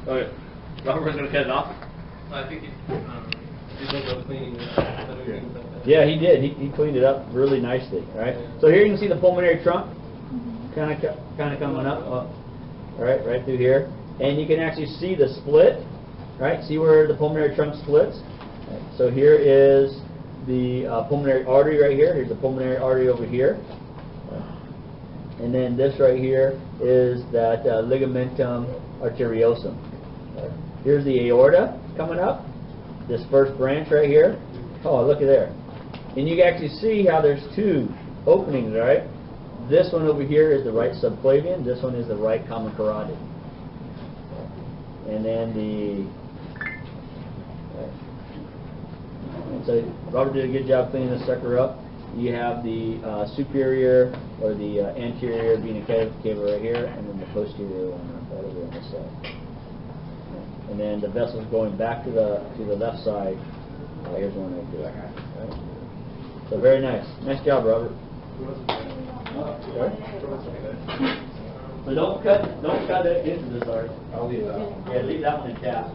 Okay. Robert's gonna cut it off. I think he's also cleaning Yeah, he did. He cleaned it up really nicely. All right. So here you can see the pulmonary trunk, kind of coming up. All right, right through here, and you can actually see the split. Right. See where the pulmonary trunk splits. Right. So here is the pulmonary artery right here. Here's the pulmonary artery over here. And then this right here is that ligamentum arteriosum. Here's the aorta coming up. This first branch right here. Oh, look at there. And you can actually see how there's two openings, right? This one over here is the right subclavian. This one is the right common carotid. And then and so Robert did a good job cleaning this sucker up. You have the superior or the anterior vena cava right here, and then the posterior one right over on this side. And then the vessels going back to the left side. Here's one right there. Right. So very nice. Nice job, Robert. But don't cut it into this art. I'll leave that one. Yeah, leave that one intact.